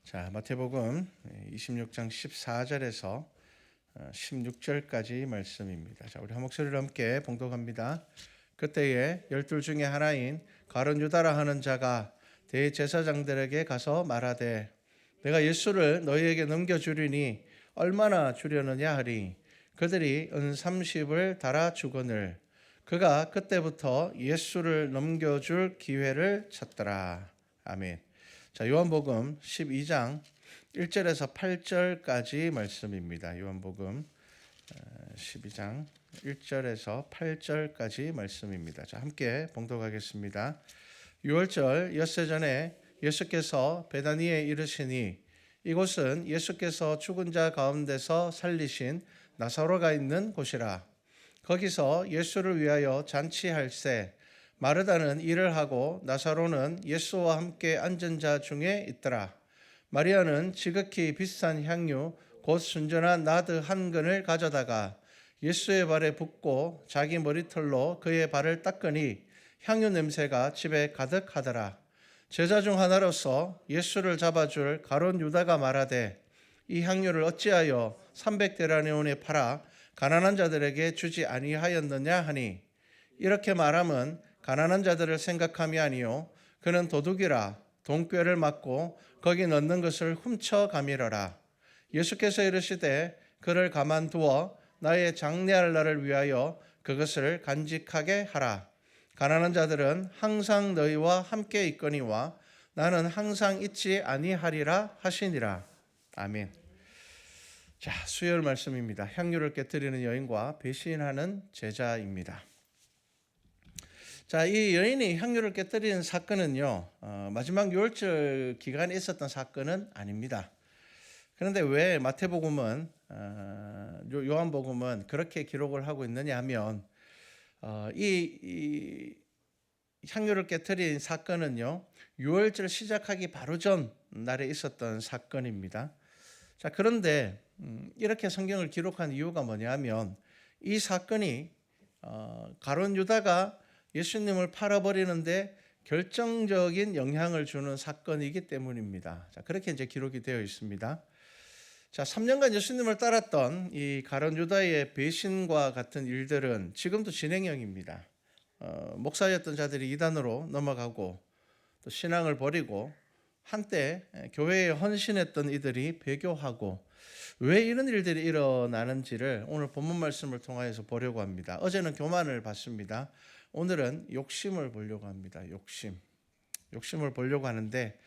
자, 마태복음 26장 14절에서 16절까지 말씀입니다. 자, 우리 한 목소리로 함께 봉독합니다. 그때에 열둘 중에 하나인 가룟 유다라 하는 자가 대제사장들에게 가서 말하되 내가 예수를 너희에게 넘겨주리니 얼마나 주려느냐 하리. 그들이 은 30을 달아 주거늘 그가 그때부터 예수를 넘겨줄 기회를 찾더라. 아멘. 자, 요한복음 12장 1절에서 8절까지 말씀입니다. 요한복음 12장 1절에서 8절까지 말씀입니다. 자, 함께 봉독하겠습니다. 6월절 엿새 전에 예수께서 베다니에 이르시니 이곳은 예수께서 죽은 자 가운데서 살리신 나사로가 있는 곳이라. 거기서 예수를 위하여 잔치할세 마르다는 일을 하고 나사로는 예수와 함께 앉은 자 중에 있더라. 마리아는 지극히 비싼 향유 곧 순전한 나드 한 근을 가져다가 예수의 발에 붓고 자기 머리털로 그의 발을 닦으니 향유 냄새가 집에 가득하더라. 제자 중 하나로서 예수를 잡아줄 가룟 유다가 말하되 이 향유를 어찌하여 300데나리온에 팔아 가난한 자들에게 주지 아니하였느냐 하니 이렇게 말함은 가난한 자들을 생각함이 아니요 그는 도둑이라 돈꾀를 맞고 거기 넣는 것을 훔쳐 가미러라. 예수께서 이르시되 그를 가만두어 나의 장례할 날을 위하여 그것을 간직하게 하라. 가난한 자들은 항상 너희와 함께 있거니와 나는 항상 있지 아니하리라 하시니라. 아멘. 자, 수요일 말씀입니다. 향유를 깨뜨리는 여인과 배신하는 제자입니다. 자, 이 여인이 향유를 깨뜨리는 사건은요, 마지막 유월절 기간에 있었던 사건은 아닙니다. 그런데 왜 마태복음은, 요한복음은 그렇게 기록을 하고 있느냐 하면, 이 향유를 깨뜨린 사건은요, 유월절 시작하기 바로 전 날에 있었던 사건입니다. 자, 그런데 이렇게 성경을 기록한 이유가 뭐냐면, 이 사건이 가룟 유다가 예수님을 팔아버리는데 결정적인 영향을 주는 사건이기 때문입니다. 자, 그렇게 이제 기록이 되어 있습니다. 자, 3년간 예수님을 따랐던 이 가룟 유다의 배신과 같은 일들은 지금도 진행형입니다. 목사였던 자들이 이단으로 넘어가고 또 신앙을 버리고 한때 교회에 헌신했던 이들이 배교하고 왜 이런 일들이 일어나는지를 오늘 본문 말씀을 통하여서 보려고 합니다. 어제는 교만을 봤습니다. 오늘은 욕심을 보려고 합니다. 욕심을 보려고 하는데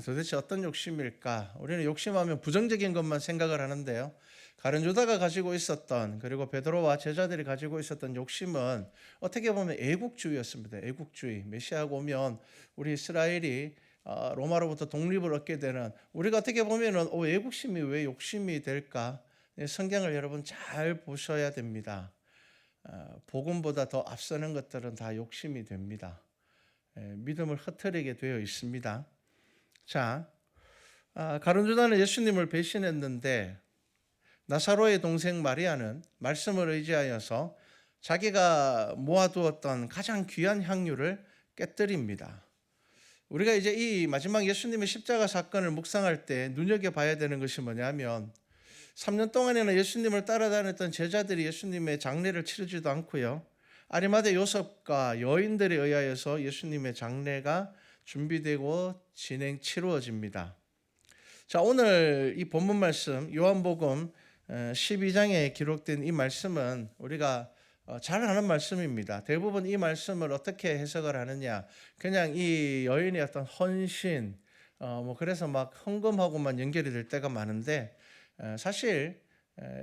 도대체 어떤 욕심일까? 우리는 욕심하면 부정적인 것만 생각을 하는데요. 가룟 유다가 가지고 있었던 그리고 베드로와 제자들이 가지고 있었던 욕심은 어떻게 보면 애국주의였습니다. 애국주의. 메시아가 오면 우리 이스라엘이 로마로부터 독립을 얻게 되는 우리가 어떻게 보면은 애국심이 왜 욕심이 될까? 성경을 여러분 잘 보셔야 됩니다. 복음보다 더 앞서는 것들은 다 욕심이 됩니다. 믿음을 흐트리게 되어 있습니다. 자, 가룟 유다는 예수님을 배신했는데 나사로의 동생 마리아는 말씀을 의지하여서 자기가 모아두었던 가장 귀한 향유를 깨뜨립니다. 우리가 이제 이 마지막 예수님의 십자가 사건을 묵상할 때 눈여겨봐야 되는 것이 뭐냐면 3년 동안에는 예수님을 따라다녔던 제자들이 예수님의 장례를 치르지도 않고요. 아리마대 요셉과 여인들에 의하여서 예수님의 장례가 준비되고 치루어집니다. 자, 오늘 이 본문 말씀 요한복음 12장에 기록된 이 말씀은 우리가 잘 아는 말씀입니다. 대부분 이 말씀을 어떻게 해석을 하느냐, 그냥 이 여인의 어떤 헌신, 그래서 막 헌금하고만 연결이 될 때가 많은데 사실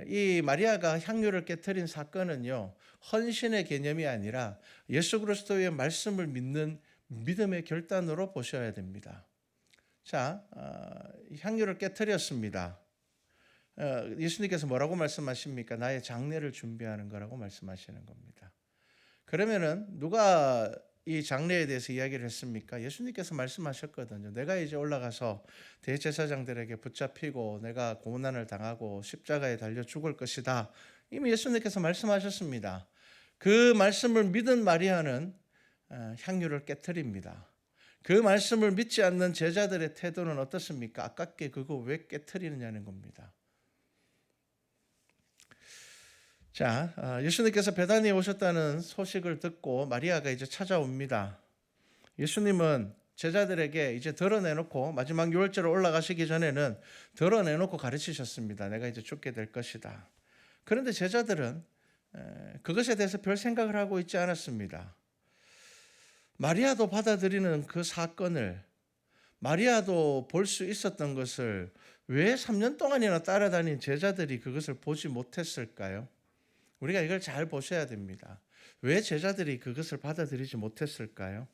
이 마리아가 향유를 깨뜨린 사건은요, 헌신의 개념이 아니라 예수 그리스도의 말씀을 믿는 믿음의 결단으로 보셔야 됩니다. 자, 향유를 깨뜨렸습니다. 예수님께서 뭐라고 말씀하십니까? 나의 장례를 준비하는 거라고 말씀하시는 겁니다. 그러면은 누가 이 장례에 대해서 이야기를 했습니까? 예수님께서 말씀하셨거든요. 내가 이제 올라가서 대제사장들에게 붙잡히고 내가 고난을 당하고 십자가에 달려 죽을 것이다. 이미 예수님께서 말씀하셨습니다. 그 말씀을 믿은 마리아는 향유를 깨뜨립니다. 그 말씀을 믿지 않는 제자들의 태도는 어떻습니까? 아깝게 그거 왜 깨트리느냐는 겁니다. 자, 예수님께서 베다니에 오셨다는 소식을 듣고 마리아가 이제 찾아옵니다. 예수님은 제자들에게 이제 드러내놓고 마지막 유월절에 올라가시기 전에는 드러내놓고 가르치셨습니다. 내가 이제 죽게 될 것이다. 그런데 제자들은 그것에 대해서 별 생각을 하고 있지 않았습니다. 마리아도 받아들이는 그 사건을, 마리아도 볼 수 있었던 것을 왜 3년 동안이나 따라다닌 제자들이 그것을 보지 못했을까요? 우리가 이걸 잘 보셔야 됩니다. 왜 제자들이 그것을 받아들이지 못했을까요?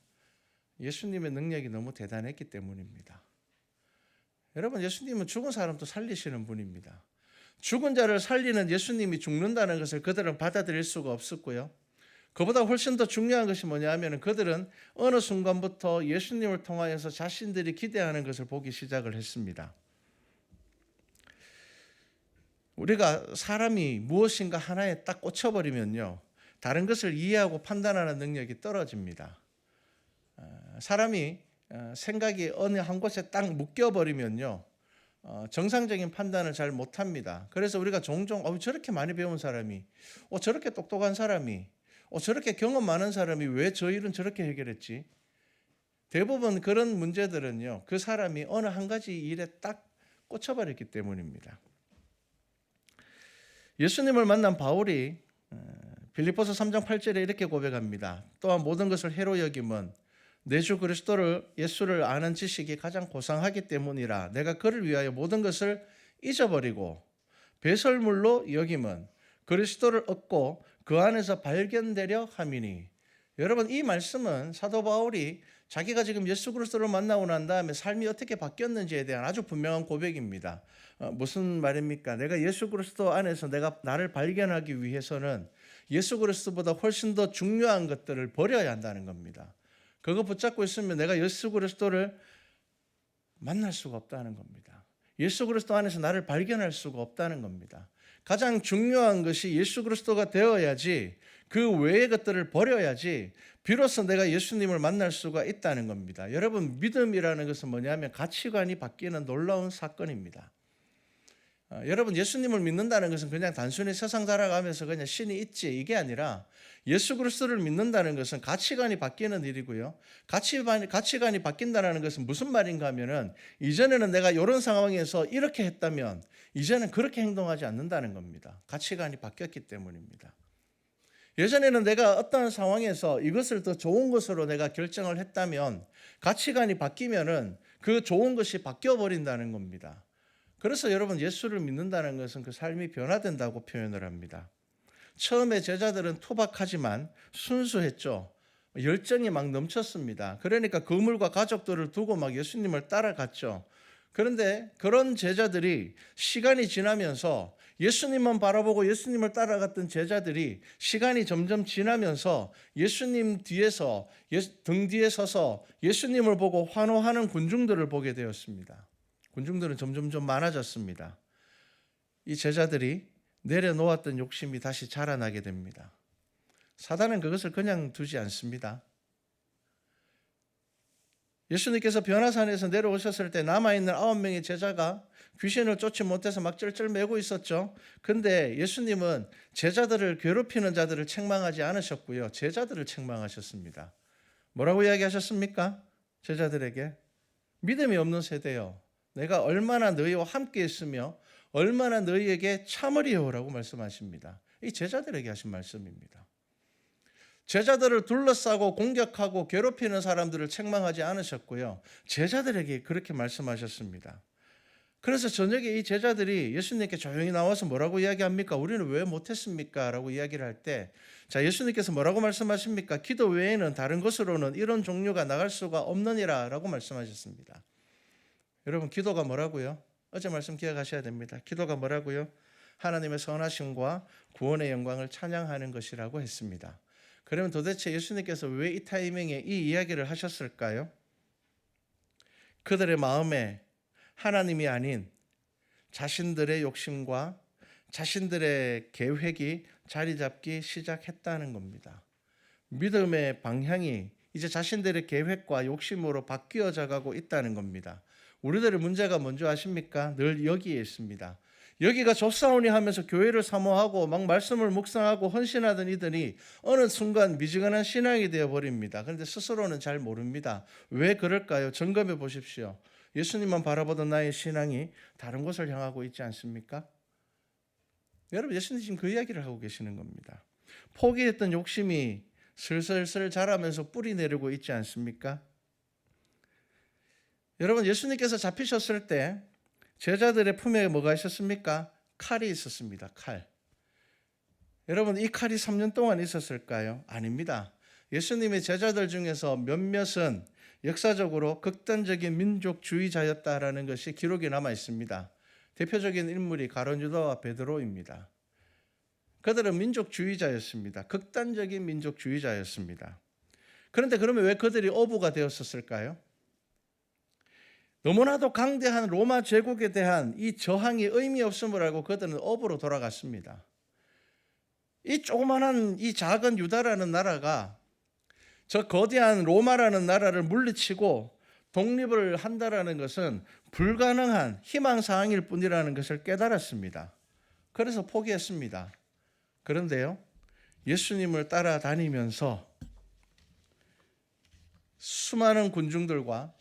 예수님의 능력이 너무 대단했기 때문입니다. 여러분, 예수님은 죽은 사람도 살리시는 분입니다. 죽은 자를 살리는 예수님이 죽는다는 것을 그들은 받아들일 수가 없었고요. 그보다 훨씬 더 중요한 것이 뭐냐 하면 그들은 어느 순간부터 예수님을 통하여서 자신들이 기대하는 것을 보기 시작을 했습니다. 우리가 사람이 무엇인가 하나에 딱 꽂혀버리면요, 다른 것을 이해하고 판단하는 능력이 떨어집니다. 사람이 생각이 어느 한 곳에 딱 묶여버리면요, 정상적인 판단을 잘 못합니다. 그래서 우리가 종종 저렇게 많이 배운 사람이, 저렇게 똑똑한 사람이, 저렇게 경험 많은 사람이 왜 저 일은 저렇게 해결했지? 대부분 그런 문제들은요, 그 사람이 어느 한 가지 일에 딱 꽂혀버렸기 때문입니다. 예수님을 만난 바울이 빌립보서 3장 8절에 이렇게 고백합니다. 또한 모든 것을 해로 여김은 내 주 그리스도를 예수를 아는 지식이 가장 고상하기 때문이라. 내가 그를 위하여 모든 것을 잊어버리고 배설물로 여김은 그리스도를 얻고 그 안에서 발견되려 함이니. 여러분, 이 말씀은 사도 바울이 자기가 지금 예수 그리스도를 만나고 난 다음에 삶이 어떻게 바뀌었는지에 대한 아주 분명한 고백입니다. 무슨 말입니까? 내가 예수 그리스도 안에서 내가 나를 발견하기 위해서는 예수 그리스도보다 훨씬 더 중요한 것들을 버려야 한다는 겁니다. 그거 붙잡고 있으면 내가 예수 그리스도를 만날 수가 없다는 겁니다. 예수 그리스도 안에서 나를 발견할 수가 없다는 겁니다. 가장 중요한 것이 예수 그리스도가 되어야지, 그 외의 것들을 버려야지 비로소 내가 예수님을 만날 수가 있다는 겁니다. 여러분, 믿음이라는 것은 뭐냐면 가치관이 바뀌는 놀라운 사건입니다. 여러분, 예수님을 믿는다는 것은 그냥 단순히 세상 살아가면서 그냥 신이 있지, 이게 아니라 예수 그리스도를 믿는다는 것은 가치관이 바뀌는 일이고요. 가치관이 바뀐다는 것은 무슨 말인가 하면은 이전에는 내가 이런 상황에서 이렇게 했다면 이제는 그렇게 행동하지 않는다는 겁니다. 가치관이 바뀌었기 때문입니다. 예전에는 내가 어떤 상황에서 이것을 더 좋은 것으로 내가 결정을 했다면 가치관이 바뀌면은 그 좋은 것이 바뀌어 버린다는 겁니다. 그래서 여러분, 예수를 믿는다는 것은 그 삶이 변화된다고 표현을 합니다. 처음에 제자들은 투박하지만 순수했죠. 열정이 막 넘쳤습니다. 그러니까 그물과 가족들을 두고 막 예수님을 따라갔죠. 그런데 그런 제자들이 시간이 지나면서 예수님만 바라보고 예수님을 따라갔던 제자들이 시간이 점점 지나면서 예수님 뒤에서, 등 뒤에 서서 예수님을 보고 환호하는 군중들을 보게 되었습니다. 군중들은 점점 많아졌습니다. 이 제자들이 내려놓았던 욕심이 다시 자라나게 됩니다. 사단은 그것을 그냥 두지 않습니다. 예수님께서 변화산에서 내려오셨을 때 남아있는 9명의 제자가 귀신을 쫓지 못해서 막 쩔쩔매고 있었죠. 근데 예수님은 제자들을 괴롭히는 자들을 책망하지 않으셨고요, 제자들을 책망하셨습니다. 뭐라고 이야기하셨습니까? 제자들에게 믿음이 없는 세대여, 내가 얼마나 너희와 함께 있으며 얼마나 너희에게 참으리요라고 말씀하십니다. 이 제자들에게 하신 말씀입니다. 제자들을 둘러싸고 공격하고 괴롭히는 사람들을 책망하지 않으셨고요, 제자들에게 그렇게 말씀하셨습니다. 그래서 저녁에 이 제자들이 예수님께 조용히 나와서 뭐라고 이야기합니까? 우리는 왜 못했습니까? 라고 이야기를 할 때, 자, 예수님께서 뭐라고 말씀하십니까? 기도 외에는 다른 것으로는 이런 종류가 나갈 수가 없느니라 라고 말씀하셨습니다. 여러분, 기도가 뭐라고요? 어제 말씀 기억하셔야 됩니다. 기도가 뭐라고요? 하나님의 선하심과 구원의 영광을 찬양하는 것이라고 했습니다. 그러면 도대체 예수님께서 왜 이 타이밍에 이 이야기를 하셨을까요? 그들의 마음에 하나님이 아닌 자신들의 욕심과 자신들의 계획이 자리 잡기 시작했다는 겁니다. 믿음의 방향이 이제 자신들의 계획과 욕심으로 바뀌어져 가고 있다는 겁니다. 우리들의 문제가 뭔지 아십니까? 늘 여기에 있습니다. 여기가 좁사오니 하면서 교회를 사모하고 막 말씀을 묵상하고 헌신하던 이들이 어느 순간 미지근한 신앙이 되어버립니다. 그런데 스스로는 잘 모릅니다. 왜 그럴까요? 점검해 보십시오. 예수님만 바라보던 나의 신앙이 다른 곳을 향하고 있지 않습니까? 여러분, 예수님 지금 그 이야기를 하고 계시는 겁니다. 포기했던 욕심이 슬슬슬 자라면서 뿌리 내리고 있지 않습니까? 여러분, 예수님께서 잡히셨을 때 제자들의 품에 뭐가 있었습니까? 칼이 있었습니다. 칼. 여러분, 이 칼이 3년 동안 있었을까요? 아닙니다. 예수님의 제자들 중에서 몇몇은 역사적으로 극단적인 민족주의자였다라는 것이 기록이 남아 있습니다. 대표적인 인물이 가룟 유다와 베드로입니다. 그들은 민족주의자였습니다. 극단적인 민족주의자였습니다. 그런데 그러면 왜 그들이 어부가 되었을까요? 너무나도 강대한 로마 제국에 대한 이 저항이 의미 없음을 알고 그들은 어부로 돌아갔습니다. 이 조그만한 이 작은 유다라는 나라가 저 거대한 로마라는 나라를 물리치고 독립을 한다라는 것은 불가능한 희망사항일 뿐이라는 것을 깨달았습니다. 그래서 포기했습니다. 그런데요, 예수님을 따라다니면서 수많은 군중들과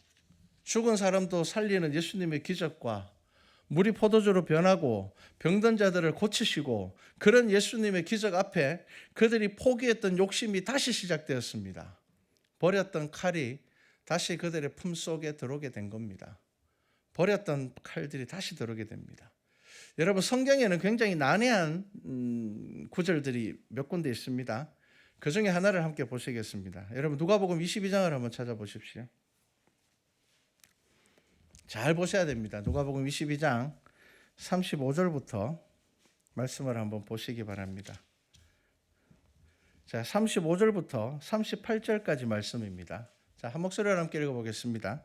죽은 사람도 살리는 예수님의 기적과 물이 포도주로 변하고 병든 자들을 고치시고 그런 예수님의 기적 앞에 그들이 포기했던 욕심이 다시 시작되었습니다. 버렸던 칼이 다시 그들의 품속에 들어오게 된 겁니다. 버렸던 칼들이 다시 들어오게 됩니다. 여러분, 성경에는 굉장히 난해한 구절들이 몇 군데 있습니다. 그 중에 하나를 함께 보시겠습니다. 여러분, 누가복음 22장을 한번 찾아보십시오. 잘 보셔야 됩니다. 누가복음 22장 35절부터 말씀을 한번 보시기 바랍니다. 자, 35절부터 38절까지 말씀입니다. 자, 한 목소리로 함께 읽어보겠습니다.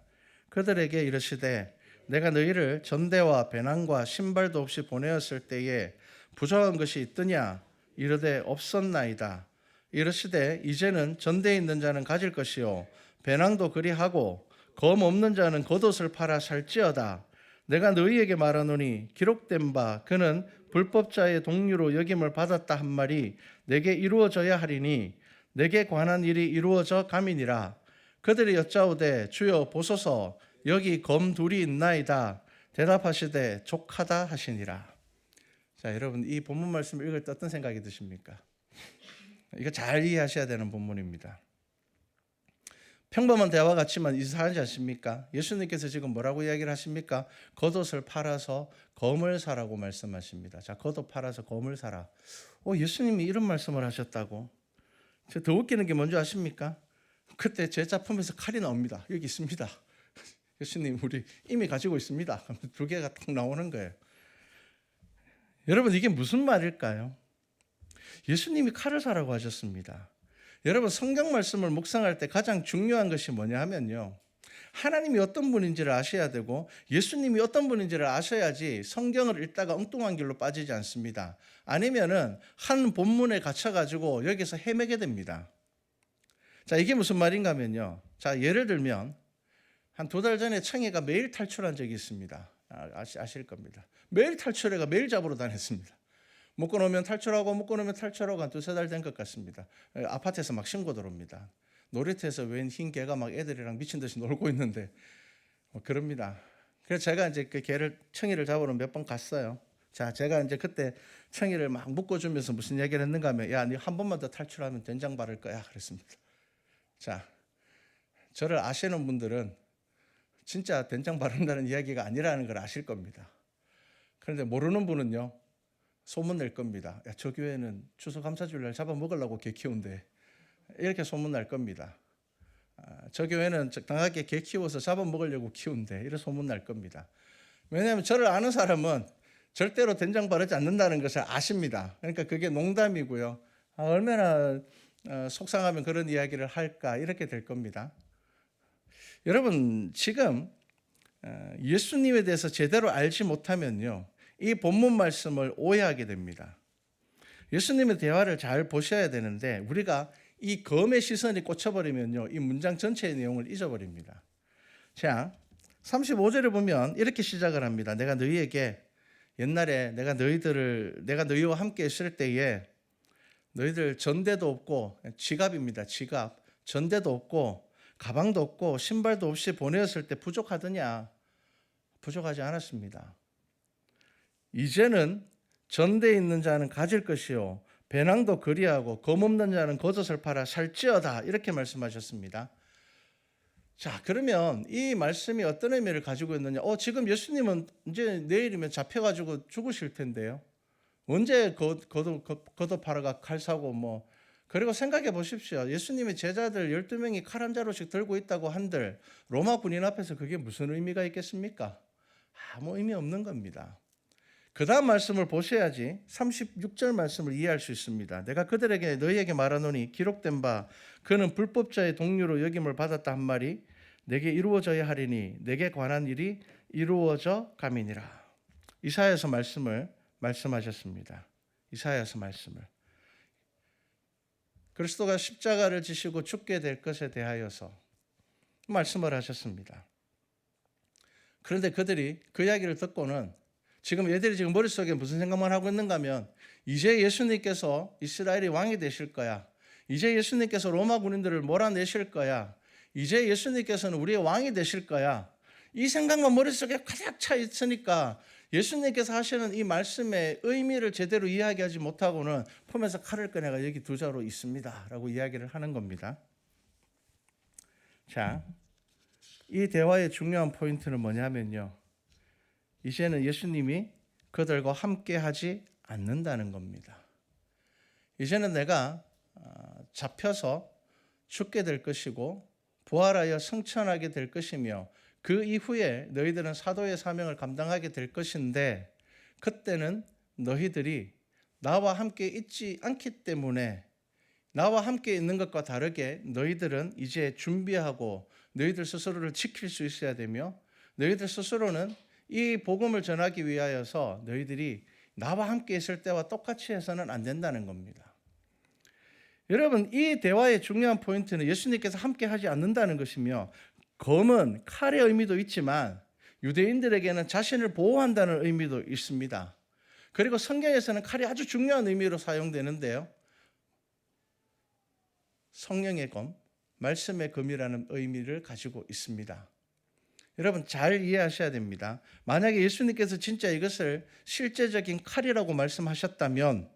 그들에게 이르시되 내가 너희를 전대와 배낭과 신발도 없이 보내었을 때에 부족한 것이 있더냐? 이르되 없었나이다. 이르시되 이제는 전대에 있는 자는 가질 것이요 배낭도 그리하고 검 없는 자는 겉옷을 팔아 살지어다. 내가 너희에게 말하노니 기록된 바 그는 불법자의 동류로 여김을 받았다 한 말이 내게 이루어져야 하리니 내게 관한 일이 이루어져 감이니라. 그들이 여짜오되 주여 보소서 여기 검 둘이 있나이다. 대답하시되 족하다 하시니라. 자, 여러분, 이 본문 말씀을 읽을 때 어떤 생각이 드십니까? 이거 잘 이해하셔야 되는 본문입니다. 평범한 대화 같지만 이상하지 않습니까? 예수님께서 지금 뭐라고 이야기를 하십니까? 겉옷을 팔아서 검을 사라고 말씀하십니다. 자, 겉옷 팔아서 검을 사라. 예수님이 이런 말씀을 하셨다고? 더 웃기는 게 뭔지 아십니까? 그때 제 작품에서 칼이 나옵니다. 여기 있습니다. 예수님, 우리 이미 가지고 있습니다. 두 개가 딱 나오는 거예요. 여러분, 이게 무슨 말일까요? 예수님이 칼을 사라고 하셨습니다. 여러분, 성경 말씀을 묵상할 때 가장 중요한 것이 뭐냐 하면요, 하나님이 어떤 분인지를 아셔야 되고 예수님이 어떤 분인지를 아셔야지 성경을 읽다가 엉뚱한 길로 빠지지 않습니다. 아니면은 한 본문에 갇혀가지고 여기서 헤매게 됩니다. 자, 이게 무슨 말인가 하면요, 자, 예를 들면 한 2달 전에 청해가 매일 탈출한 적이 있습니다. 아실 겁니다. 매일 탈출해가 매일 잡으러 다녔습니다. 묶어놓으면 탈출하고 묶어놓으면 탈출하고 한 2-3달 된 것 같습니다. 아파트에서 막 신고 들어옵니다. 놀이터에서 웬 흰 개가 막 애들이랑 미친 듯이 놀고 있는데 그럽니다. 그래서 제가 이제 그 개를 청이를 잡으러 몇 번 갔어요. 자, 제가 이제 그때 청이를 막 묶어주면서 무슨 얘기를 했는가 하면, 야, 니 한 번만 더 탈출하면 된장 바를 거야 그랬습니다. 자, 저를 아시는 분들은 진짜 된장 바른다는 이야기가 아니라는 걸 아실 겁니다. 그런데 모르는 분은요, 소문 낼 겁니다. 야, 저 교회는 추수감사주일날 잡아먹으려고 개 키운대. 이렇게 소문 날 겁니다. 저 교회는 적당하게 개 키워서 잡아먹으려고 키운대. 이런 소문 날 겁니다. 왜냐하면 저를 아는 사람은 절대로 된장 바르지 않는다는 것을 아십니다. 그러니까 그게 농담이고요. 얼마나 속상하면 그런 이야기를 할까, 이렇게 될 겁니다. 여러분, 지금 예수님에 대해서 제대로 알지 못하면요, 이 본문 말씀을 오해하게 됩니다. 예수님의 대화를 잘 보셔야 되는데 우리가 이 검의 시선이 꽂혀버리면요, 이 문장 전체의 내용을 잊어버립니다. 자, 35절에 보면 이렇게 시작을 합니다. 내가 너희에게 옛날에 내가 너희와 함께 있을 때에 너희들 전대도 없고, 지갑입니다. 지갑. 전대도 없고 가방도 없고 신발도 없이 보내었을 때 부족하더냐? 부족하지 않았습니다. 이제는 전대에 있는 자는 가질 것이요 배낭도 그리하고 검 없는 자는 겉옷을 팔아 살찌어다, 이렇게 말씀하셨습니다. 자, 그러면 이 말씀이 어떤 의미를 가지고 있느냐? 지금 예수님은 이제 내일이면 잡혀가지고 죽으실 텐데요. 언제 겉옷 팔아가 칼 사고 뭐. 그리고 생각해 보십시오. 예수님의 제자들 12명이 칼 한 자루씩 들고 있다고 한들 로마 군인 앞에서 그게 무슨 의미가 있겠습니까? 아무 의미 없는 겁니다. 그 다음 말씀을 보셔야지 36절 말씀을 이해할 수 있습니다. 내가 그들에게 너희에게 말하노니 기록된 바 그는 불법자의 동료로 여김을 받았다 한 말이 내게 이루어져야 하리니 내게 관한 일이 이루어져 감이니라. 이사야서 말씀을 말씀하셨습니다. 이사야서 말씀을. 그리스도가 십자가를 지시고 죽게 될 것에 대하여서 말씀을 하셨습니다. 그런데 그들이 그 이야기를 듣고는 지금 얘들이 지금 머릿속에 무슨 생각만 하고 있는가 하면 이제 예수님께서 이스라엘의 왕이 되실 거야. 이제 예수님께서 로마 군인들을 몰아내실 거야. 이제 예수님께서는 우리의 왕이 되실 거야. 이 생각만 머릿속에 가득 차 있으니까 예수님께서 하시는 이 말씀의 의미를 제대로 이야기하지 못하고는 품에서 칼을 꺼내가 여기 두 자루 있습니다 라고 이야기를 하는 겁니다. 자, 이 대화의 중요한 포인트는 뭐냐면요, 이제는 예수님이 그들과 함께 하지 않는다는 겁니다. 이제는 내가 잡혀서 죽게 될 것이고 부활하여 승천하게 될 것이며 그 이후에 너희들은 사도의 사명을 감당하게 될 것인데 그때는 너희들이 나와 함께 있지 않기 때문에 나와 함께 있는 것과 다르게 너희들은 이제 준비하고 너희들 스스로를 지킬 수 있어야 되며 너희들 스스로는 이 복음을 전하기 위하여서 너희들이 나와 함께 있을 때와 똑같이 해서는 안 된다는 겁니다. 여러분, 이 대화의 중요한 포인트는 예수님께서 함께 하지 않는다는 것이며 검은 칼의 의미도 있지만 유대인들에게는 자신을 보호한다는 의미도 있습니다. 그리고 성경에서는 칼이 아주 중요한 의미로 사용되는데요, 성령의 검, 말씀의 검이라는 의미를 가지고 있습니다. 여러분, 잘 이해하셔야 됩니다. 만약에 예수님께서 진짜 이것을 실제적인 칼이라고 말씀하셨다면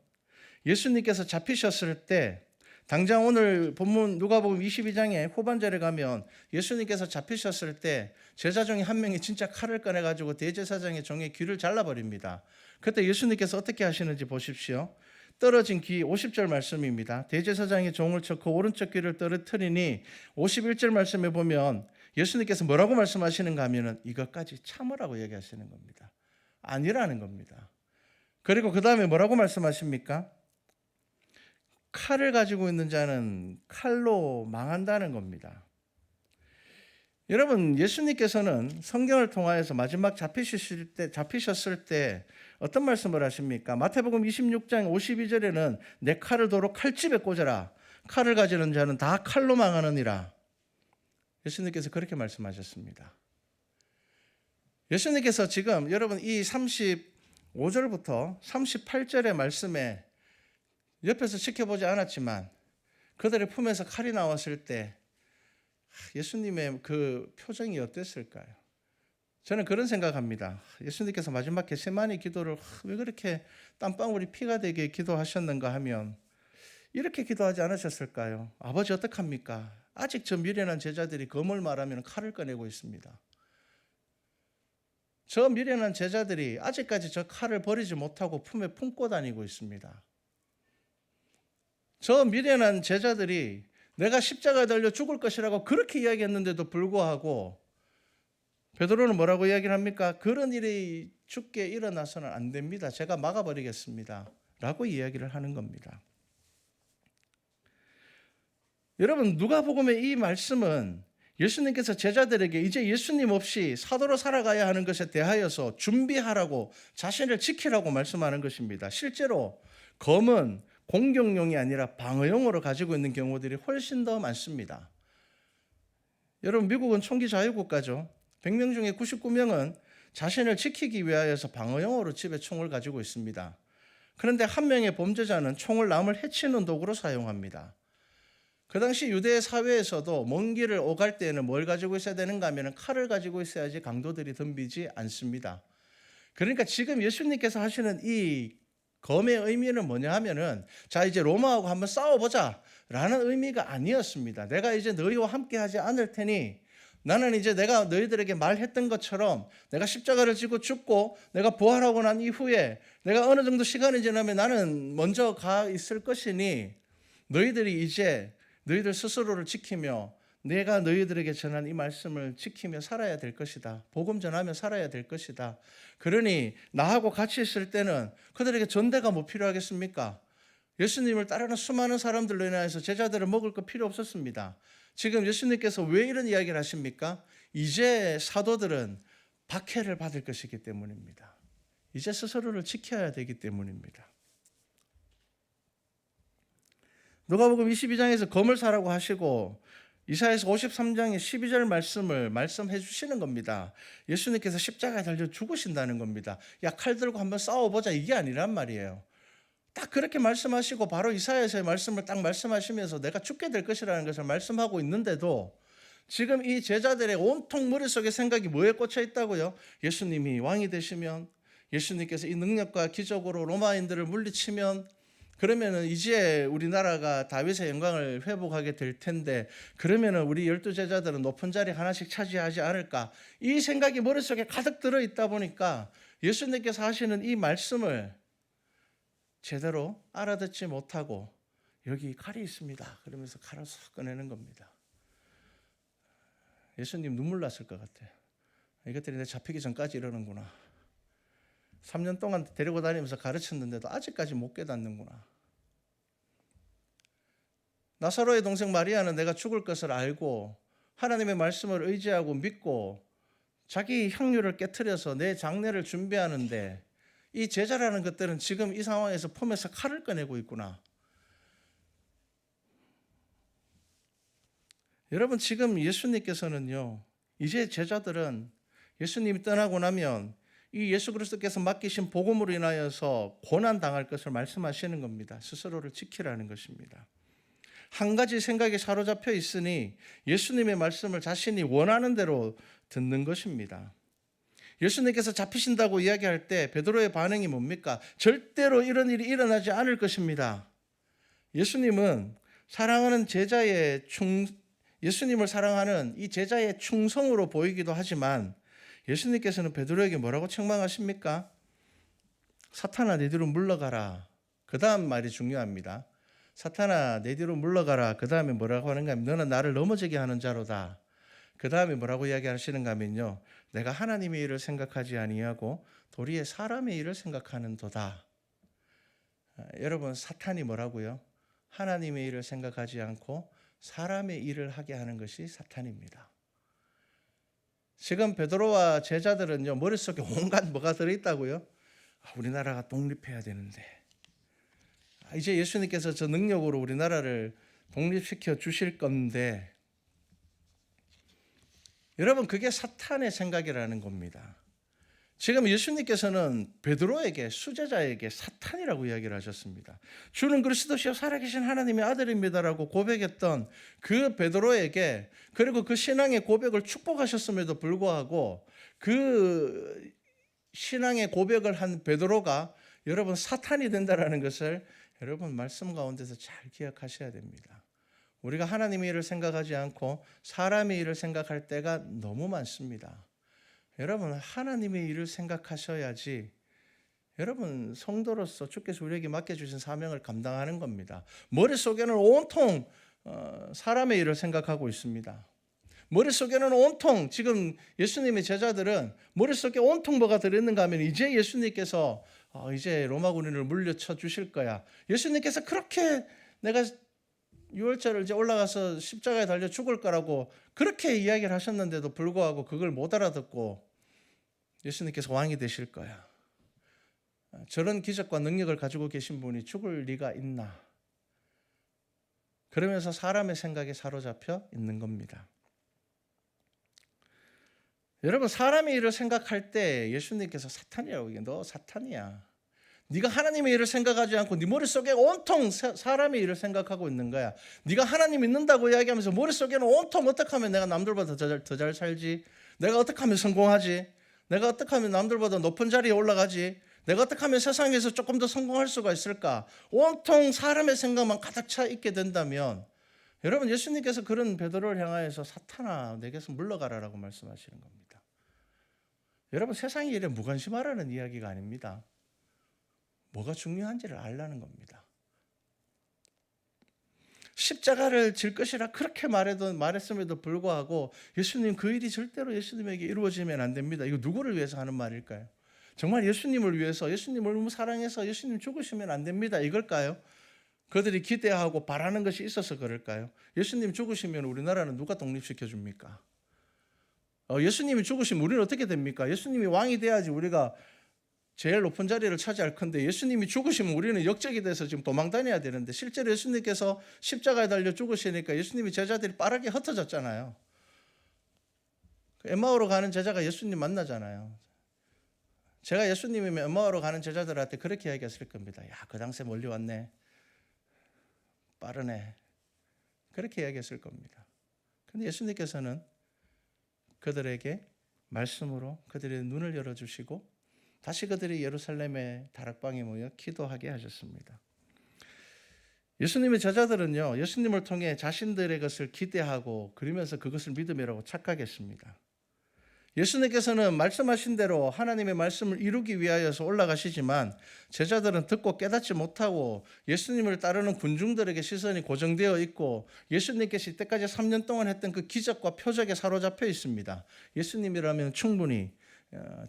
예수님께서 잡히셨을 때 당장 오늘 본문 누가복음 22장의 후반절에 가면 예수님께서 잡히셨을 때 제자 중에 한 명이 진짜 칼을 꺼내가지고 대제사장의 종의 귀를 잘라버립니다. 그때 예수님께서 어떻게 하시는지 보십시오. 떨어진 귀 50절 말씀입니다. 대제사장의 종을 쳐 그 오른쪽 귀를 떨어뜨리니 51절 말씀에 보면 예수님께서 뭐라고 말씀하시는가 하면 이것까지 참으라고 얘기하시는 겁니다. 아니라는 겁니다. 그리고 그 다음에 뭐라고 말씀하십니까? 칼을 가지고 있는 자는 칼로 망한다는 겁니다. 여러분, 예수님께서는 성경을 통하여서 마지막 잡히셨을 때 어떤 말씀을 하십니까? 마태복음 26장 52절에는 내 칼을 도로 칼집에 꽂아라. 칼을 가지는 자는 다 칼로 망하느니라. 예수님께서 그렇게 말씀하셨습니다. 예수님께서 지금 여러분 이 35절부터 38절의 말씀에 옆에서 지켜보지 않았지만 그들의 품에서 칼이 나왔을 때 예수님의 그 표정이 어땠을까요? 저는 그런 생각합니다. 예수님께서 마지막 겟세마니 기도를 왜 그렇게 땀방울이 피가 되게 기도하셨는가 하면 이렇게 기도하지 않으셨을까요? 아버지 어떡합니까? 아직 저 미련한 제자들이 검을 말하면 칼을 꺼내고 있습니다. 저 미련한 제자들이 아직까지 저 칼을 버리지 못하고 품에 품고 다니고 있습니다. 저 미련한 제자들이 내가 십자가에 달려 죽을 것이라고 그렇게 이야기했는데도 불구하고 베드로는 뭐라고 이야기를 합니까? 그런 일이 죽게 일어나서는 안 됩니다. 제가 막아버리겠습니다. 라고 이야기를 하는 겁니다. 여러분, 누가복음의 이 말씀은 예수님께서 제자들에게 이제 예수님 없이 사도로 살아가야 하는 것에 대하여서 준비하라고 자신을 지키라고 말씀하는 것입니다. 실제로 검은 공격용이 아니라 방어용으로 가지고 있는 경우들이 훨씬 더 많습니다. 여러분, 미국은 총기 자유국가죠. 100명 중에 99명은 자신을 지키기 위하여서 방어용으로 집에 총을 가지고 있습니다. 그런데 한 명의 범죄자는 총을 남을 해치는 도구로 사용합니다. 그 당시 유대 사회에서도 먼 길을 오갈 때에는 뭘 가지고 있어야 되는가 하면 칼을 가지고 있어야지 강도들이 덤비지 않습니다. 그러니까 지금 예수님께서 하시는 이 검의 의미는 뭐냐 하면은, 자, 이제 로마하고 한번 싸워보자 라는 의미가 아니었습니다. 내가 이제 너희와 함께 하지 않을 테니, 나는 이제 내가 너희들에게 말했던 것처럼 내가 십자가를 지고 죽고 내가 부활하고 난 이후에 내가 어느 정도 시간이 지나면 나는 먼저 가 있을 것이니 너희들이 이제 너희들 스스로를 지키며 내가 너희들에게 전한 이 말씀을 지키며 살아야 될 것이다. 복음 전하며 살아야 될 것이다. 그러니 나하고 같이 있을 때는 그들에게 전대가 뭐 필요하겠습니까? 예수님을 따르는 수많은 사람들로 인해서 제자들은 먹을 거 필요 없었습니다. 지금 예수님께서 왜 이런 이야기를 하십니까? 이제 사도들은 박해를 받을 것이기 때문입니다. 이제 스스로를 지켜야 되기 때문입니다. 누가복음 22장에서 검을 사라고 하시고 이사야서 53장의 12절 말씀을 말씀해 주시는 겁니다. 예수님께서 십자가에 달려 죽으신다는 겁니다. 야, 칼 들고 한번 싸워보자, 이게 아니란 말이에요. 딱 그렇게 말씀하시고 바로 이사야서의 말씀을 딱 말씀하시면서 내가 죽게 될 것이라는 것을 말씀하고 있는데도 지금 이 제자들의 온통 머릿속에 생각이 뭐에 꽂혀 있다고요? 예수님이 왕이 되시면, 예수님께서 이 능력과 기적으로 로마인들을 물리치면 그러면은 이제 우리나라가 다윗의 영광을 회복하게 될 텐데, 그러면은 우리 12제자들은 높은 자리 하나씩 차지하지 않을까? 이 생각이 머릿속에 가득 들어있다 보니까 예수님께서 하시는 이 말씀을 제대로 알아듣지 못하고 여기 칼이 있습니다 그러면서 칼을 싹 꺼내는 겁니다. 예수님 눈물 났을 것 같아요. 이것들이 내 잡히기 전까지 이러는구나. 3년 동안 데리고 다니면서 가르쳤는데도 아직까지 못 깨닫는구나. 나사로의 동생 마리아는 내가 죽을 것을 알고 하나님의 말씀을 의지하고 믿고 자기 향유를 깨트려서 내 장례를 준비하는데, 이 제자라는 것들은 지금 이 상황에서 품에서 칼을 꺼내고 있구나. 여러분, 지금 예수님께서는요, 이제 제자들은 예수님이 떠나고 나면 이 예수 그리스도께서 맡기신 복음으로 인하여서 고난 당할 것을 말씀하시는 겁니다. 스스로를 지키라는 것입니다. 한 가지 생각에 사로잡혀 있으니 예수님의 말씀을 자신이 원하는 대로 듣는 것입니다. 예수님께서 잡히신다고 이야기할 때 베드로의 반응이 뭡니까? 절대로 이런 일이 일어나지 않을 것입니다. 예수님은 사랑하는 예수님을 사랑하는 이 제자의 충성으로 보이기도 하지만 예수님께서는 베드로에게 뭐라고 책망하십니까? 사탄아, 내 뒤로 물러가라. 그 다음 말이 중요합니다. 사탄아, 내 뒤로 물러가라. 그 다음에 뭐라고 하는가 하면 너는 나를 넘어지게 하는 자로다. 그 다음에 뭐라고 이야기하시는가 하면요, 내가 하나님의 일을 생각하지 아니하고 도리어 사람의 일을 생각하는 도다. 여러분, 사탄이 뭐라고요? 하나님의 일을 생각하지 않고 사람의 일을 하게 하는 것이 사탄입니다. 지금 베드로와 제자들은요, 머릿속에 온갖 뭐가 들어있다고요? 우리나라가 독립해야 되는데, 이제 예수님께서 저 능력으로 우리나라를 독립시켜 주실 건데, 여러분, 그게 사탄의 생각이라는 겁니다. 지금 예수님께서는 베드로에게, 수제자에게 사탄이라고 이야기를 하셨습니다. 주는 그리스도시요 살아계신 하나님의 아들입니다라고 고백했던 그 베드로에게, 그리고 그 신앙의 고백을 축복하셨음에도 불구하고 그 신앙의 고백을 한 베드로가 여러분 사탄이 된다라는 것을 여러분 말씀 가운데서 잘 기억하셔야 됩니다. 우리가 하나님의 일을 생각하지 않고 사람의 일을 생각할 때가 너무 많습니다. 여러분, 하나님의 일을 생각하셔야지 여러분 성도로서 주께서 우리에게 맡겨주신 사명을 감당하는 겁니다. 머릿속에는 온통 사람의 일을 생각하고 있습니다. 머릿속에는 온통, 지금 예수님의 제자들은 머릿속에 온통 뭐가 들어있는가 하면 이제 예수님께서 이제 로마 군인을 물려쳐 주실 거야. 예수님께서 그렇게 내가 6월절을 이제 올라가서 십자가에 달려 죽을 거라고 그렇게 이야기를 하셨는데도 불구하고 그걸 못 알아듣고 예수님께서 왕이 되실 거야. 저런 기적과 능력을 가지고 계신 분이 죽을 리가 있나? 그러면서 사람의 생각에 사로잡혀 있는 겁니다. 여러분, 사람의 일을 생각할 때 예수님께서 사탄이라고 얘기해요. 너 사탄이야. 네가 하나님의 일을 생각하지 않고 네 머릿속에 온통 사람의 일을 생각하고 있는 거야. 네가 하나님 믿는다고 이야기하면서 머릿속에는 온통 어떻게 하면 내가 남들보다 더 잘 살지? 내가 어떻게 하면 성공하지? 내가 어떻게 하면 남들보다 높은 자리에 올라가지? 내가 어떻게 하면 세상에서 조금 더 성공할 수가 있을까? 온통 사람의 생각만 가득 차 있게 된다면 여러분, 예수님께서 그런 베드로를 향하여서 사탄아 내게서 물러가라라고 말씀하시는 겁니다. 여러분, 세상의 일에 무관심하라는 이야기가 아닙니다. 뭐가 중요한지를 알라는 겁니다. 십자가를 질 것이라 그렇게 말했음에도 불구하고 예수님 그 일이 절대로 예수님에게 이루어지면 안 됩니다. 이거 누구를 위해서 하는 말일까요? 정말 예수님을 위해서, 예수님을 너무 사랑해서 예수님 죽으시면 안 됩니다. 이걸까요? 그들이 기대하고 바라는 것이 있어서 그럴까요? 예수님 죽으시면 우리나라는 누가 독립시켜 줍니까? 예수님이 죽으시면 우리는 어떻게 됩니까? 예수님이 왕이 돼야지 우리가 제일 높은 자리를 차지할 건데 예수님이 죽으시면 우리는 역적이 돼서 지금 도망 다녀야 되는데 실제로 예수님께서 십자가에 달려 죽으시니까 예수님이 제자들이 빠르게 흩어졌잖아요. 엠마오로 가는 제자가 예수님 만나잖아요. 제가 예수님이면 엠마오로 가는 제자들한테 그렇게 이야기했을 겁니다. 야, 그 당시에 멀리 왔네. 빠르네. 그렇게 이야기했을 겁니다. 근데 예수님께서는 그들에게 말씀으로 그들의 눈을 열어주시고 다시 그들이 예루살렘의 다락방에 모여 기도하게 하셨습니다. 예수님의 제자들은요, 예수님을 통해 자신들의 것을 기대하고 그러면서 그것을 믿음이라고 착각했습니다. 예수님께서는 말씀하신 대로 하나님의 말씀을 이루기 위하여서 올라가시지만 제자들은 듣고 깨닫지 못하고 예수님을 따르는 군중들에게 시선이 고정되어 있고 예수님께서 이때까지 3년 동안 했던 그 기적과 표적에 사로잡혀 있습니다. 예수님이라면 충분히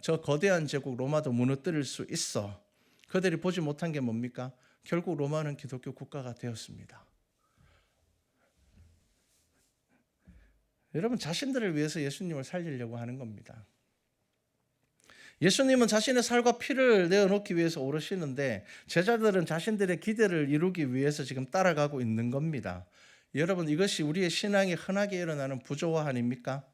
저 거대한 제국 로마도 무너뜨릴 수 있어. 그들이 보지 못한 게 뭡니까? 결국 로마는 기독교 국가가 되었습니다. 여러분, 자신들을 위해서 예수님을 살리려고 하는 겁니다. 예수님은 자신의 살과 피를 내어놓기 위해서 오르시는데 제자들은 자신들의 기대를 이루기 위해서 지금 따라가고 있는 겁니다. 여러분, 이것이 우리의 신앙에 흔하게 일어나는 부조화 아닙니까?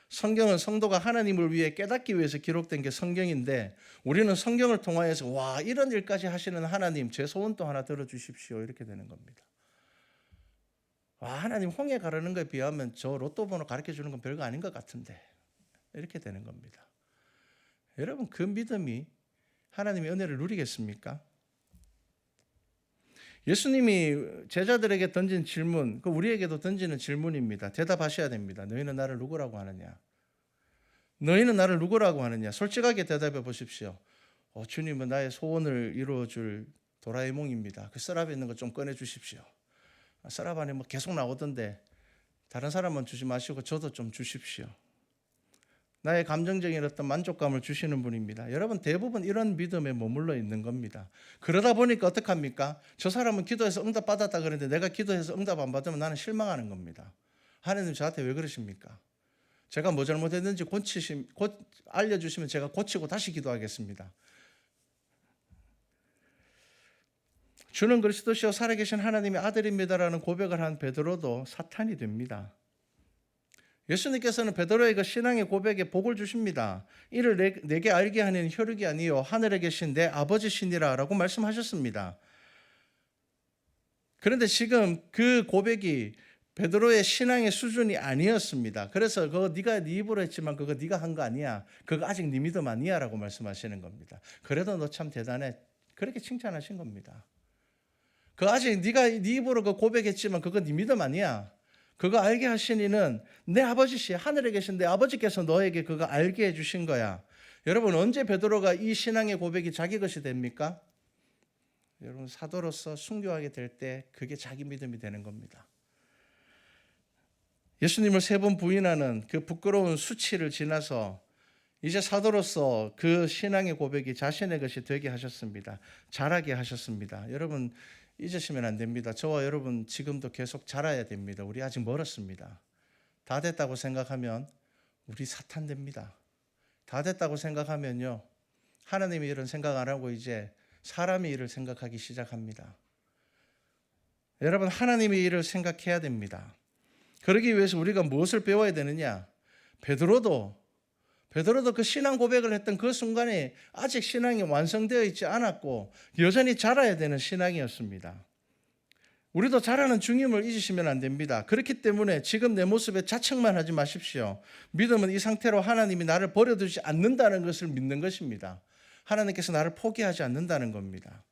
성경은 성도가 하나님을 위해 깨닫기 위해서 기록된 게 성경인데 우리는 성경을 통하여서 와, 이런 일까지 하시는 하나님, 제 소원도 하나 들어주십시오, 이렇게 되는 겁니다. 와, 하나님 홍해 가르는 거에 비하면 저 로또 번호 가르쳐 주는 건 별거 아닌 것 같은데, 이렇게 되는 겁니다. 여러분, 그 믿음이 하나님의 은혜를 누리겠습니까? 예수님이 제자들에게 던진 질문, 그 우리에게도 던지는 질문입니다. 대답하셔야 됩니다. 너희는 나를 누구라고 하느냐? 너희는 나를 누구라고 하느냐? 솔직하게 대답해 보십시오. 주님은 나의 소원을 이루어줄 도라에몽입니다. 그 서랍에 있는 거 좀 꺼내 주십시오. 서랍 안에 뭐 계속 나오던데 다른 사람만 주지 마시고 저도 좀 주십시오. 나의 감정적인 어떤 만족감을 주시는 분입니다. 여러분, 대부분 이런 믿음에 머물러 있는 겁니다. 그러다 보니까 어떡합니까? 저 사람은 기도해서 응답 받았다 그러는데 내가 기도해서 응답 안 받으면 나는 실망하는 겁니다. 하나님 저한테 왜 그러십니까? 제가 뭐 잘못했는지 알려주시면 제가 고치고 다시 기도하겠습니다. 주는 그리스도시요 살아계신 하나님의 아들입니다라는 고백을 한 베드로도 사탄이 됩니다. 예수님께서는 베드로의 그 신앙의 고백에 복을 주십니다. 이를 내게 알게 하는 혈육이 아니요 하늘에 계신 내 아버지시니라 라고 말씀하셨습니다. 그런데 지금 그 고백이 베드로의 신앙의 수준이 아니었습니다. 그래서 그거 네가 네 입으로 했지만 그거 네가 한 거 아니야. 그거 아직 네 믿음 아니야 라고 말씀하시는 겁니다. 그래도 너 참 대단해. 그렇게 칭찬하신 겁니다. 그 아직 네가 네 입으로 그 고백했지만 그거 네 믿음 아니야. 그거 알게 하신 이는 내 아버지시 하늘에 계신 내 아버지께서 너에게 그거 알게 해주신 거야. 여러분, 언제 베드로가 이 신앙의 고백이 자기 것이 됩니까? 여러분, 사도로서 순교하게 될 때 그게 자기 믿음이 되는 겁니다. 예수님을 3번 부인하는 그 부끄러운 수치를 지나서 이제 사도로서 그 신앙의 고백이 자신의 것이 되게 하셨습니다. 자라게 하셨습니다. 여러분, 잊으시면 안 됩니다. 저와 여러분 지금도 계속 자라야 됩니다. 우리 아직 멀었습니다. 다 됐다고 생각하면 우리 사탄 됩니다. 다 됐다고 생각하면요, 하나님의 일은 생각 안 하고 이제 사람의 일을 생각하기 시작합니다. 여러분, 하나님의 일을 생각해야 됩니다. 그러기 위해서 우리가 무엇을 배워야 되느냐? 베드로도 그 신앙 고백을 했던 그 순간에 아직 신앙이 완성되어 있지 않았고 여전히 자라야 되는 신앙이었습니다. 우리도 자라는 중임을 잊으시면 안 됩니다. 그렇기 때문에 지금 내 모습에 자책만 하지 마십시오. 믿음은 이 상태로 하나님이 나를 버려두지 않는다는 것을 믿는 것입니다. 하나님께서 나를 포기하지 않는다는 겁니다.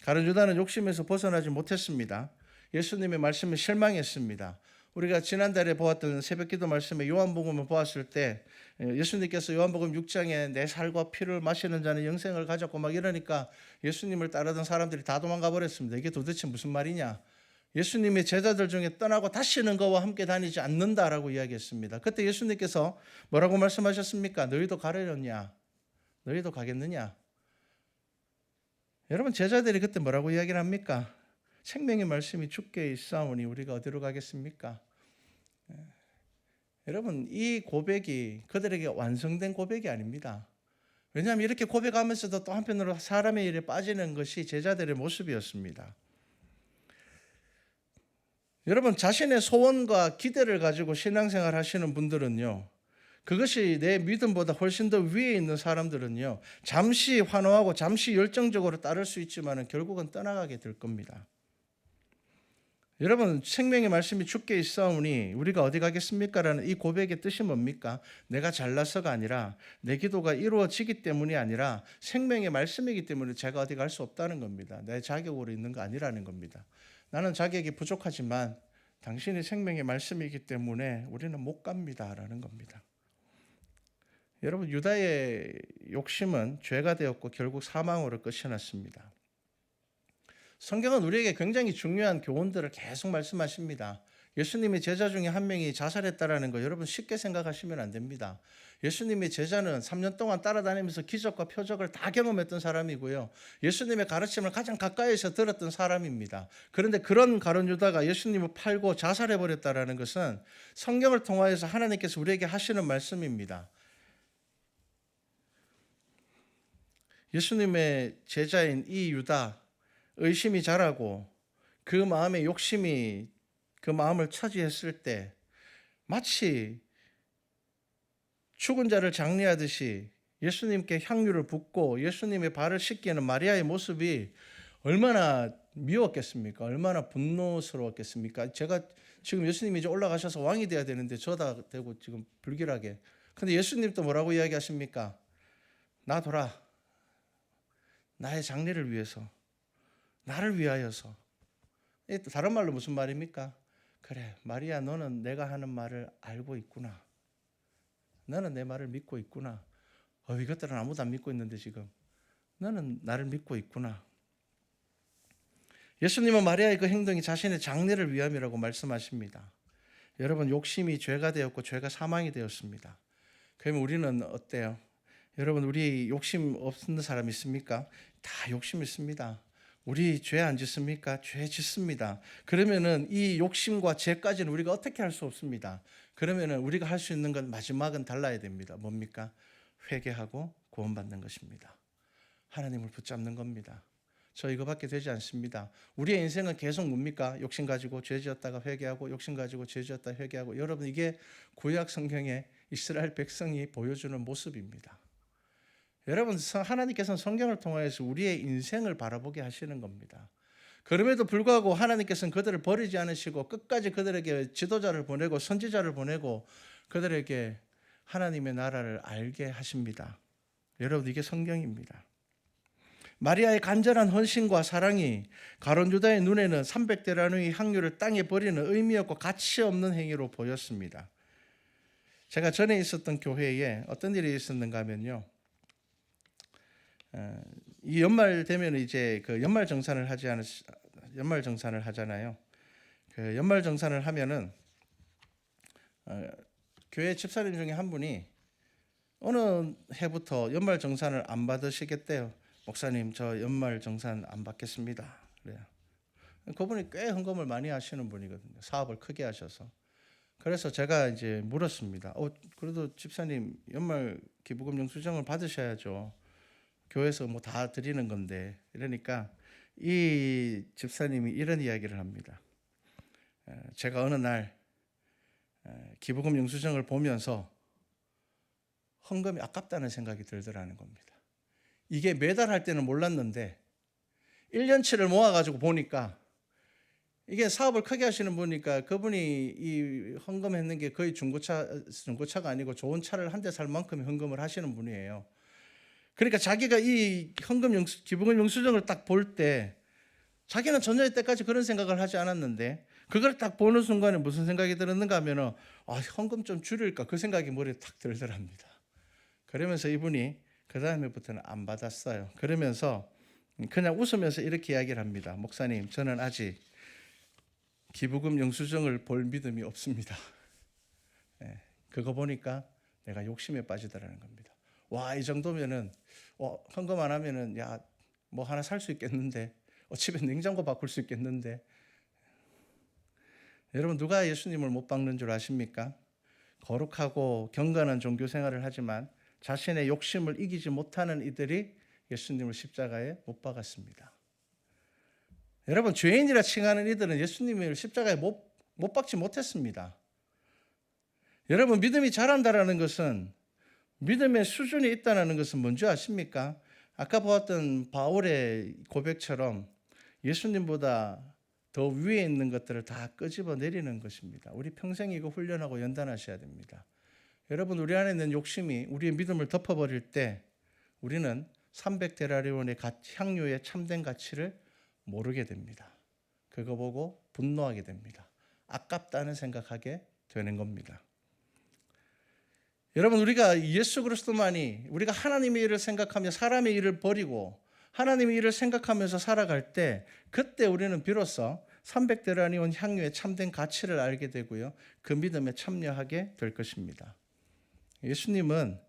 가룟 유다는 욕심에서 벗어나지 못했습니다. 예수님의 말씀에 실망했습니다. 우리가 지난달에 보았던 새벽기도 말씀에 요한복음을 보았을 때 예수님께서 요한복음 6장에 내 살과 피를 마시는 자는 영생을 가졌고 막 이러니까 예수님을 따르던 사람들이 다 도망가 버렸습니다. 이게 도대체 무슨 말이냐? 예수님의 제자들 중에 떠나고 다시는 그와 함께 다니지 않는다라고 이야기했습니다. 그때 예수님께서 뭐라고 말씀하셨습니까? 너희도 가려느냐? 너희도 가겠느냐? 여러분, 제자들이 그때 뭐라고 이야기를 합니까? 생명의 말씀이 주께 있사오니 우리가 어디로 가겠습니까? 여러분, 이 고백이 그들에게 완성된 고백이 아닙니다. 왜냐하면 이렇게 고백하면서도 또 한편으로 사람의 일에 빠지는 것이 제자들의 모습이었습니다. 여러분, 자신의 소원과 기대를 가지고 신앙생활 하시는 분들은요, 그것이 내 믿음보다 훨씬 더 위에 있는 사람들은요, 잠시 환호하고 잠시 열정적으로 따를 수 있지만 결국은 떠나가게 될 겁니다. 여러분, 생명의 말씀이 주께 있사오니 우리가 어디 가겠습니까? 라는 이 고백의 뜻이 뭡니까? 내가 잘나서가 아니라 내 기도가 이루어지기 때문이 아니라 생명의 말씀이기 때문에 제가 어디 갈 수 없다는 겁니다. 내 자격으로 있는 거 아니라는 겁니다. 나는 자격이 부족하지만 당신이 생명의 말씀이기 때문에 우리는 못 갑니다. 라는 겁니다. 여러분, 유다의 욕심은 죄가 되었고 결국 사망으로 끝이 났습니다. 성경은 우리에게 굉장히 중요한 교훈들을 계속 말씀하십니다. 예수님의 제자 중에 한 명이 자살했다라는 거 여러분 쉽게 생각하시면 안 됩니다. 예수님의 제자는 3년 동안 따라다니면서 기적과 표적을 다 경험했던 사람이고요. 예수님의 가르침을 가장 가까이에서 들었던 사람입니다. 그런데 그런 가룟 유다가 예수님을 팔고 자살해버렸다라는 것은 성경을 통하여서 하나님께서 우리에게 하시는 말씀입니다. 예수님의 제자인 이 유다, 의심이 자라고 그 마음에 욕심이 그 마음을 차지했을 때 마치 죽은 자를 장례하듯이 예수님께 향유를 붓고 예수님의 발을 씻기는 마리아의 모습이 얼마나 미웠겠습니까? 얼마나 분노스러웠겠습니까? 제가 지금 예수님이 이제 올라가셔서 왕이 돼야 되는데 저다 되고 지금 불길하게. 근데 예수님도 뭐라고 이야기하십니까? 놔둬라. 나의 장례를 위해서. 나를 위하여서. 다른 말로 무슨 말입니까? 그래, 마리아, 너는 내가 하는 말을 알고 있구나. 너는 내 말을 믿고 있구나. 이것들은 아무도 안 믿고 있는데 지금 너는 나를 믿고 있구나. 예수님은 마리아의 그 행동이 자신의 장례를 위함이라고 말씀하십니다. 여러분, 욕심이 죄가 되었고 죄가 사망이 되었습니다. 그러면 우리는 어때요? 여러분, 우리 욕심 없는 사람 있습니까? 다 욕심 있습니다. 우리 죄 안 짓습니까? 죄 짓습니다. 그러면은 이 욕심과 죄까지는 우리가 어떻게 할 수 없습니다. 그러면은 우리가 할 수 있는 건 마지막은 달라야 됩니다. 뭡니까? 회개하고 구원받는 것입니다. 하나님을 붙잡는 겁니다. 저 이거밖에 되지 않습니다. 우리의 인생은 계속 뭡니까? 욕심 가지고 죄 지었다가 회개하고 욕심 가지고 죄 지었다가 회개하고. 여러분, 이게 구약 성경에 이스라엘 백성이 보여주는 모습입니다. 여러분, 하나님께서는 성경을 통해서 우리의 인생을 바라보게 하시는 겁니다. 그럼에도 불구하고 하나님께서는 그들을 버리지 않으시고 끝까지 그들에게 지도자를 보내고 선지자를 보내고 그들에게 하나님의 나라를 알게 하십니다. 여러분, 이게 성경입니다. 마리아의 간절한 헌신과 사랑이 가룟 유다의 눈에는 300데나리온의 향유를 땅에 버리는 의미없고 가치 없는 행위로 보였습니다. 제가 전에 있었던 교회에 어떤 일이 있었는가 하면요. 이 연말 되면 이제 그 연말 정산을 하잖아요. 그 연말 정산을 하면은 교회 집사님 중에 한 분이 어느 해부터 연말 정산을 안 받으시겠대요. 목사님, 저 연말 정산 안 받겠습니다. 그래요. 그분이 꽤 헌금을 많이 하시는 분이거든요. 사업을 크게 하셔서. 그래서 제가 이제 물었습니다. 그래도 집사님 연말 기부금 영수증을 받으셔야죠. 교회에서 뭐 다 드리는 건데. 이러니까 이 집사님이 이런 이야기를 합니다. 제가 어느 날 기부금 영수증을 보면서 헌금이 아깝다는 생각이 들더라는 겁니다. 이게 매달 할 때는 몰랐는데 1년치를 모아가지고 보니까 이게 사업을 크게 하시는 분이니까 그분이 이 헌금했는 게 거의 중고차가 아니고 좋은 차를 한 대 살 만큼 헌금을 하시는 분이에요. 그러니까 자기가 이 기부금 영수증을 딱 볼 때 자기는 전혀 이때까지 그런 생각을 하지 않았는데 그걸 딱 보는 순간에 무슨 생각이 들었는가 하면은 헌금 좀 줄일까 그 생각이 머리에 탁 들더랍니다. 그러면서 이분이 그 다음에부터는 안 받았어요. 그러면서 그냥 웃으면서 이렇게 이야기를 합니다. 목사님, 저는 아직 기부금 영수증을 볼 믿음이 없습니다. 그거 보니까 내가 욕심에 빠지더라는 겁니다. 와, 이 정도면은 헌금 안 하면은 뭐 하나 살 수 있겠는데, 집에 냉장고 바꿀 수 있겠는데. 여러분, 누가 예수님을 못 박는 줄 아십니까? 거룩하고 경건한 종교 생활을 하지만 자신의 욕심을 이기지 못하는 이들이 예수님을 십자가에 못 박았습니다. 여러분, 죄인이라 칭하는 이들은 예수님을 십자가에 못 박지 못했습니다. 여러분, 믿음이 자란다라는 것은, 믿음의 수준이 있다는 것은 뭔지 아십니까? 아까 보았던 바울의 고백처럼 예수님보다 더 위에 있는 것들을 다 끄집어 내리는 것입니다. 우리 평생 이거 훈련하고 연단하셔야 됩니다. 여러분, 우리 안에 있는 욕심이 우리의 믿음을 덮어버릴 때 우리는 300데나리온의 향유의 참된 가치를 모르게 됩니다. 그거 보고 분노하게 됩니다. 아깝다는 생각하게 되는 겁니다. 여러분, 우리가 예수 그리스도만이, 우리가 하나님의 일을 생각하며 사람의 일을 버리고 하나님의 일을 생각하면서 살아갈 때, 그때 우리는 비로소 300데나리온 향유의 참된 가치를 알게 되고요, 그 믿음에 참여하게 될 것입니다. 예수님은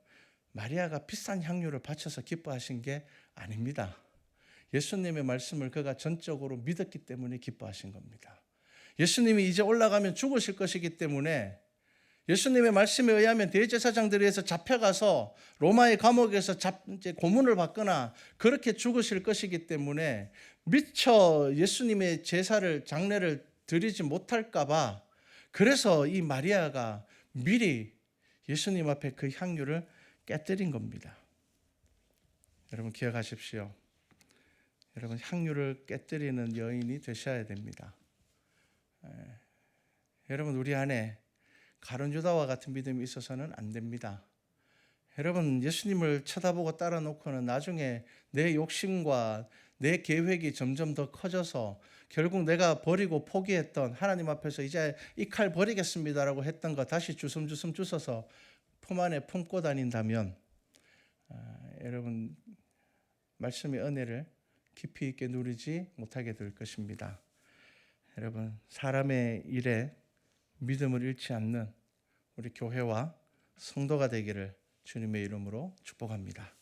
마리아가 비싼 향유를 바쳐서 기뻐하신 게 아닙니다. 예수님의 말씀을 그가 전적으로 믿었기 때문에 기뻐하신 겁니다. 예수님이 이제 올라가면 죽으실 것이기 때문에 예수님의 말씀에 의하면 대제사장들에 의해서 잡혀가서 로마의 감옥에서 이제 고문을 받거나 그렇게 죽으실 것이기 때문에 미처 예수님의 장례를 드리지 못할까 봐, 그래서 이 마리아가 미리 예수님 앞에 그 향유를 깨뜨린 겁니다. 여러분, 기억하십시오. 여러분, 향유를 깨뜨리는 여인이 되셔야 됩니다. 여러분, 우리 안에 가룟 유다와 같은 믿음이 있어서는 안 됩니다. 여러분, 예수님을 쳐다보고 따라 놓고는 나중에 내 욕심과 내 계획이 점점 더 커져서 결국 내가 버리고 포기했던, 하나님 앞에서 이제 이 칼 버리겠습니다라고 했던 거 다시 주섬주섬 주워서 품 안에 품고 다닌다면 여러분, 말씀의 은혜를 깊이 있게 누리지 못하게 될 것입니다. 여러분, 사람의 일에 믿음을 잃지 않는 우리 교회와 성도가 되기를 주님의 이름으로 축복합니다.